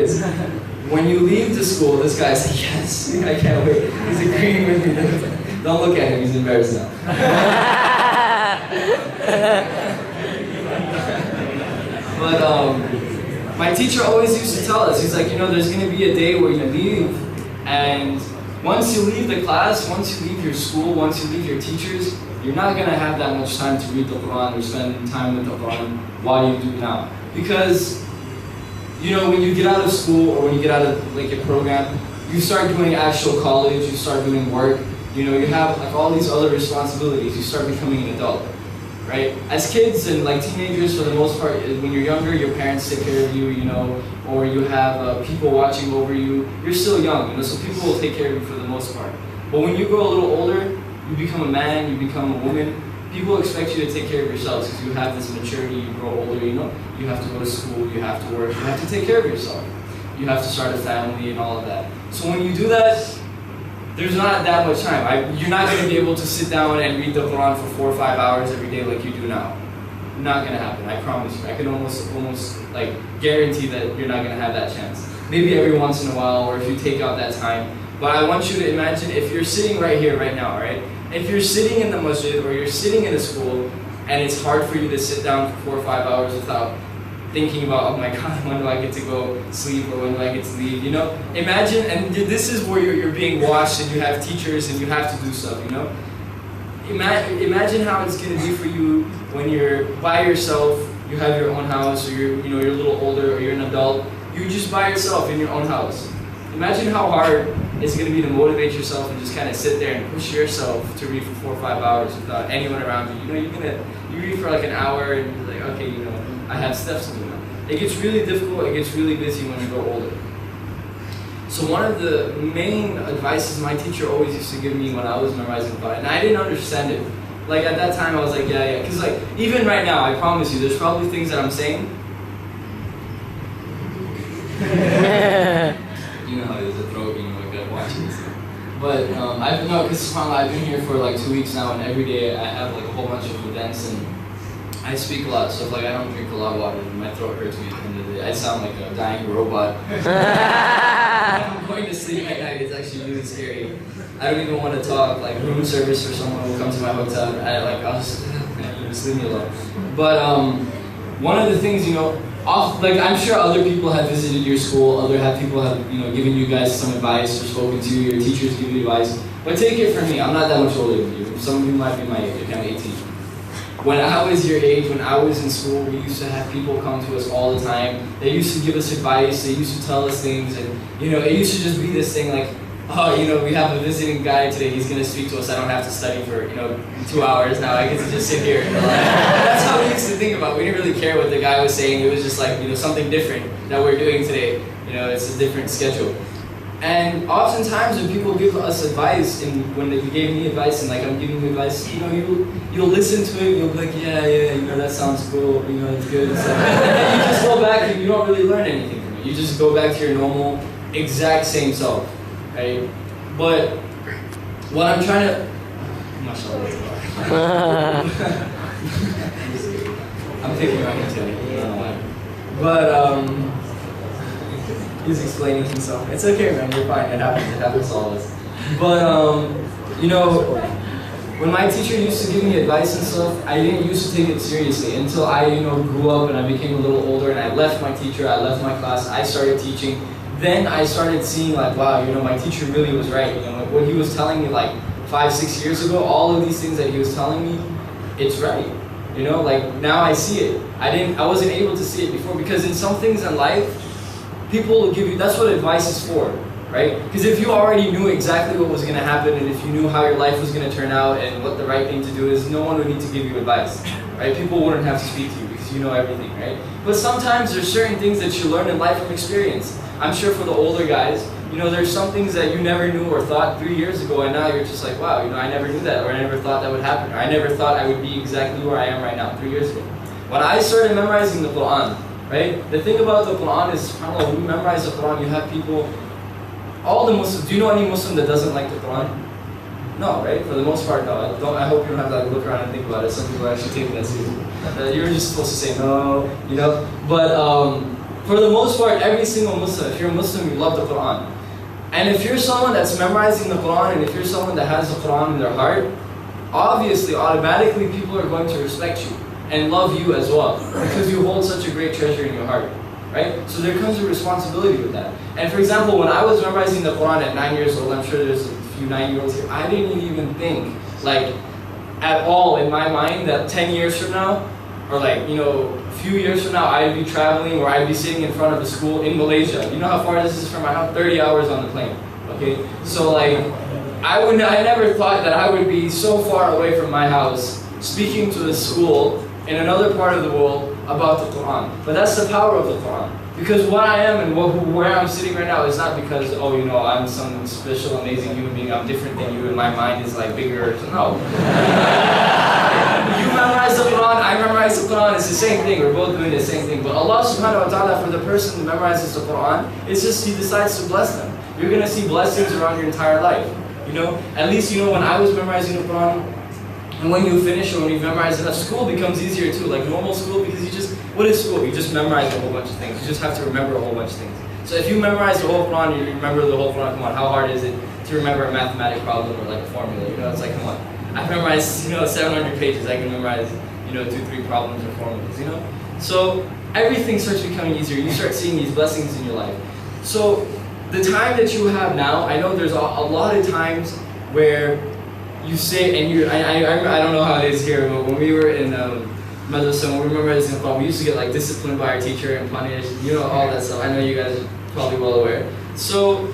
is, when you leave the school, this guy's like, yes, I can't wait. He's agreeing with me. Don't look at him, he's embarrassed now. But my teacher always used to tell us, he's like, you know, there's going to be a day where you leave, and once you leave the class, once you leave your school, once you leave your teachers, you're not going to have that much time to read the Quran or spend time with the Quran while you do now. Because, you know, when you get out of school or when you get out of like a program, you start doing actual college, you start doing work, you know, you have like all these other responsibilities, you start becoming an adult, right? As kids and like teenagers, for the most part, when you're younger, your parents take care of you, you know, or you have people watching over you. You're still young, you know, so people will take care of you for the most part. But when you grow a little older, you become a man, you become a woman, people expect you to take care of yourselves because you have this maturity, you grow older, you know, you have to go to school, you have to work, you have to take care of yourself. You have to start a family and all of that. So when you do that, there's not that much time. You're not going to be able to sit down and read the Quran for 4 or 5 hours every day like you do now. Not going to happen, I promise you. I can almost like guarantee that you're not going to have that chance. Maybe every once in a while, or if you take out that time. But I want you to imagine if you're sitting right here, right now, right? If you're sitting in the masjid or you're sitting in a school and it's hard for you to sit down for 4 or 5 hours without thinking about, oh my God, when do I get to go sleep or when do I get to leave, you know? Imagine, and this is where you're being watched and you have teachers and you have to do stuff, you know? Imagine how it's going to be for you when you're by yourself, you have your own house, or you're a little older, or you're an adult, you're just by yourself in your own house. Imagine how hard it's going to be to motivate yourself and just kind of sit there and push yourself to read for 4 or 5 hours without anyone around you. You know, you read for like an hour and you're like, okay, you know, I have steps to do now. It gets really difficult, it gets really busy when you grow older. So one of the main advices my teacher always used to give me when I was memorizing the Quran, and I didn't understand it. Like at that time I was like, yeah, because like, even right now, I promise you, there's probably things that I'm saying. You know how it is, the throat, you know, like that, watching this. But because I've been here for like 2 weeks now, and every day I have like a whole bunch of events, and I speak a lot, so if like I don't drink a lot of water, my throat hurts me at the end of the day. I sound like a dying robot. I'm going to sleep at night, it's actually really scary. I don't even want to talk, like room service or someone will come to my hotel, I'll just leave me alone. But one of the things, you know, like I'm sure other people have visited your school, people have, you know, given you guys some advice or spoken to you, your teachers give you advice. But take it from me, I'm not that much older than you. Some of you might be my age, like I'm 18. When I was your age, when I was in school, we used to have people come to us all the time. They used to give us advice, they used to tell us things, and you know, it used to just be this thing like, oh, you know, we have a visiting guy today, he's going to speak to us, I don't have to study for, you know, 2 hours now, I get to just sit here. And that's how we used to think about it. We didn't really care what the guy was saying, it was just like, you know, something different that we're doing today. You know, it's a different schedule. And oftentimes when people give us advice, and when you gave me advice and like I'm giving you advice, you know, you'll listen to it, you'll be like, yeah, you know, that sounds cool, you know, it's good. And then you just go back and you don't really learn anything from it. You just go back to your normal, exact same self, right? But what I'm trying to, I'm thinking right now today, I don't know why. But he's explaining himself. It's okay, man, you're fine, it happens to all of us. But, you know, when my teacher used to give me advice and stuff, I didn't used to take it seriously until I, you know, grew up and I became a little older and I left my teacher, I left my class, I started teaching. Then I started seeing like, wow, you know, my teacher really was right. You know, like what he was telling me like 5, 6 years ago, all of these things that he was telling me, it's right. You know, like now I see it. I wasn't able to see it before because in some things in life, people will give you, that's what advice is for, right? Because if you already knew exactly what was going to happen and if you knew how your life was going to turn out and what the right thing to do is, no one would need to give you advice, right? People wouldn't have to speak to you because you know everything, right? But sometimes there's certain things that you learn in life from experience. I'm sure for the older guys, you know, there's some things that you never knew or thought 3 years ago and now you're just like, wow, you know, I never knew that or I never thought that would happen or I never thought I would be exactly where I am right now 3 years ago. When I started memorizing the Quran, right? The thing about the Quran is, subhanAllah, when you memorize the Quran, you have people, all the Muslims, do you know any Muslim that doesn't like the Quran? No, right? For the most part, no. I hope you don't have to like, look around and think about it. Some people actually take that seriously. You were just supposed to say no, you know? But For the most part, every single Muslim, if you're a Muslim, you love the Quran. And if you're someone that's memorizing the Quran, and if you're someone that has the Quran in their heart, obviously, automatically, people are going to respect you and love you as well, because you hold such a great treasure in your heart, right? So there comes a responsibility with that. And for example, when I was memorizing the Quran at 9 years old, I'm sure there's a few 9-year-olds here, I didn't even think, like, at all in my mind that 10 years from now, or like, you know, a few years from now, I'd be traveling or I'd be sitting in front of a school in Malaysia. You know how far this is from my house? 30 hours on the plane, okay? So like, I never thought that I would be so far away from my house speaking to a school in another part of the world about the Quran. But that's the power of the Quran. Because what I am and where I'm sitting right now is not because, oh, you know, I'm some special, amazing human being, I'm different than you and my mind is like bigger. No. You memorize the Quran, I memorize the Quran, it's the same thing, we're both doing the same thing. But Allah subhanahu wa ta'ala, for the person who memorizes the Quran, it's just He decides to bless them. You're going to see blessings around your entire life. You know, at least, you know, when I was memorizing the Quran, and when you finish or when you memorize enough, school becomes easier too, like normal school, because you just, what is school? You just memorize a whole bunch of things. You just have to remember a whole bunch of things. So if you memorize the whole Quran, you remember the whole Quran, come on, how hard is it to remember a mathematic problem or like a formula? You know, it's like, come on. I've memorized, you know, 700 pages. I can memorize, you know, 2-3 problems or formulas, you know? So everything starts becoming easier. You start seeing these blessings in your life. So the time that you have now, I know there's a lot of times where you say, and I don't know how it is here, but when we were in Madrasa, when we were memorizing the Quran, we used to get like disciplined by our teacher and punished, you know, all that stuff. I know you guys are probably well aware. So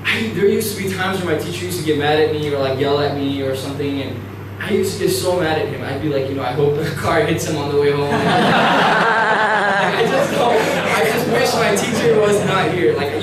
there used to be times where my teacher used to get mad at me or like yell at me or something, and I used to get so mad at him. I'd be like, you know, I hope the car hits him on the way home. I just wish my teacher was not here. Like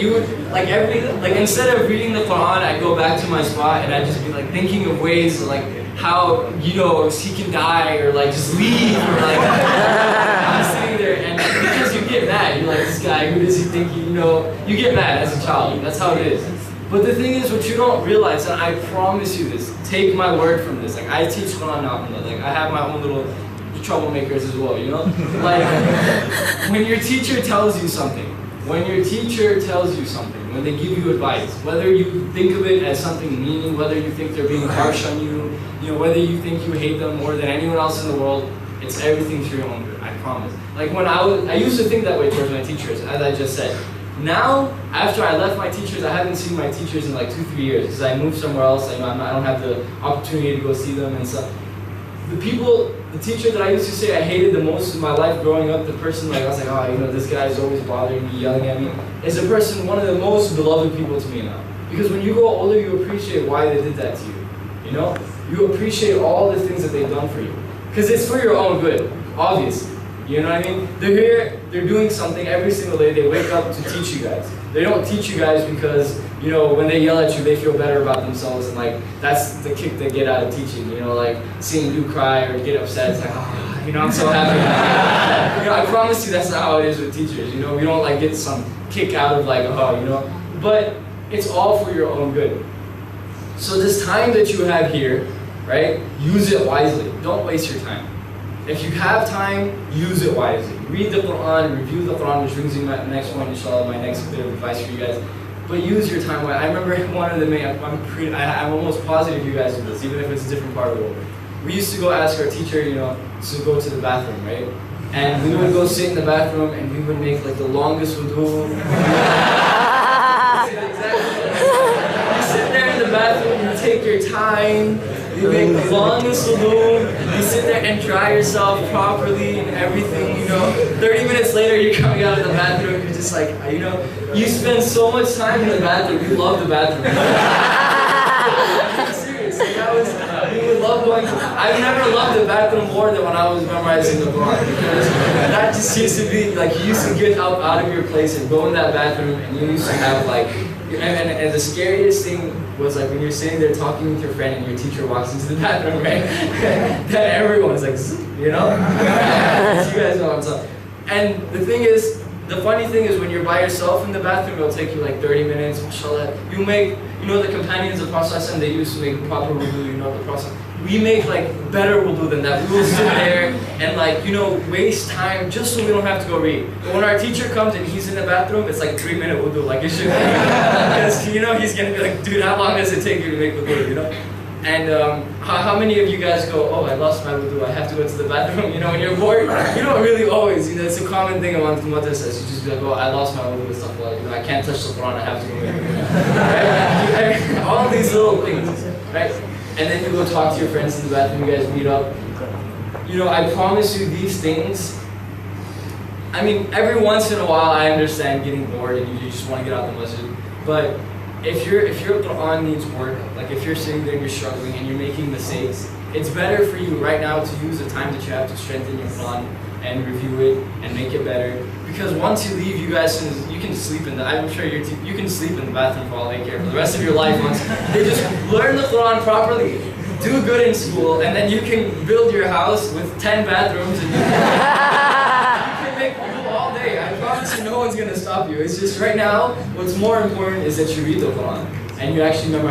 instead of reading the Quran, I'd go back to my spot and I'd just be like thinking of ways like how, you know, he can die or like just leave or like I'm sitting there and because you get mad, you're like, this guy, who does he think, you know, you get mad as a child. That's how it is. But the thing is, what you don't realize, and I promise you this, take my word from this, like I teach Quran now, like I have my own little troublemakers as well, you know? Like, when your teacher tells you something, when they give you advice, whether you think of it as something meaning, whether you think they're being harsh on you, you know, whether you think you hate them more than anyone else in the world, it's everything for your own good, I promise. Like when I used to think that way towards my teachers, as I just said. Now, after I left my teachers, I haven't seen my teachers in like 2-3 years because I moved somewhere else. I don't have the opportunity to go see them and stuff. The teacher that I used to say I hated the most in my life growing up, the person like I was like, oh, you know, this guy is always bothering me, yelling at me, is a person, one of the most beloved people to me now. Because when you grow older, you appreciate why they did that to you. You know, you appreciate all the things that they've done for you, because it's for your own good, obviously. You know what I mean? They're here, they're doing something every single day. They wake up to teach you guys. They don't teach you guys because, you know, when they yell at you, they feel better about themselves, and like, that's the kick they get out of teaching, you know, like seeing you cry or get upset, it's like, oh, you know, I'm so happy. You know, I promise you that's not how it is with teachers, you know, we don't like get some kick out of like, oh, you know, but it's all for your own good. So this time that you have here, right, use it wisely. Don't waste your time. If you have time, use it wisely. Read the Quran, review the Quran, which brings me to my next point, inshallah, my next bit of advice for you guys. But use your time wisely. I remember one of the I'm almost positive you guys do this, even if it's a different part of the world. We used to go ask our teacher, you know, to go to the bathroom, right? And we would go sit in the bathroom and we would make like the longest wudu. You sit there in the bathroom, you take your time, you make the longest wudu, you sit there and dry yourself properly and everything, you know. 30 minutes later, you're coming out of the bathroom, you're just like, you know, you spend so much time in the bathroom, you love the bathroom. I'm serious, like you would love going to, I've never loved the bathroom more than when I was memorizing the Quran, because that just used to be, like, you used to get out of your place and go in that bathroom, and you used to have, like, and the scariest thing was like when you're sitting there talking with your friend and your teacher walks into the bathroom, right? Then everyone's like, you know? You guys know what I'm talking. And the thing is, the funny thing is when you're by yourself in the bathroom, it'll take you like 30 minutes, mashallah. You know, the companions of Prophet, they used to make proper wudu, you know, the Prophet. we make like better wudu than that. We will sit there and like, you know, waste time just so we don't have to go read. But when our teacher comes and he's in the bathroom, it's like 3-minute wudu, like it should be. Because, you know, he's gonna be like, dude, how long does it take you to make wudu, you know? And how many of you guys go, oh, I lost my wudu, I have to go to the bathroom, you know, when you're bored? You don't really always, you know, it's a common thing among the madrasas. You just be like, oh, I lost my wudu and stuff like that. You know, I can't touch the Quran, I have to go make wudu. Right? All these little things, right? And then you go talk to your friends in the bathroom, you guys meet up. You know, I promise you these things, I mean, every once in a while I understand getting bored and you just want to get out of the masjid. But if your Quran needs work, like if you're sitting there and you're struggling and you're making mistakes, it's better for you right now to use the time that you have to strengthen your Quran and review it and make it better. Because once you leave, you guys can sleep in the, I'm sure you can sleep in the bathroom for all I care for the rest of your life once they just learn the Quran properly, do good in school, and then you can build your house with 10 bathrooms and you can make wudu all day. I promise you no one's going to stop you. It's just right now, what's more important is that you read the Quran and you actually memorize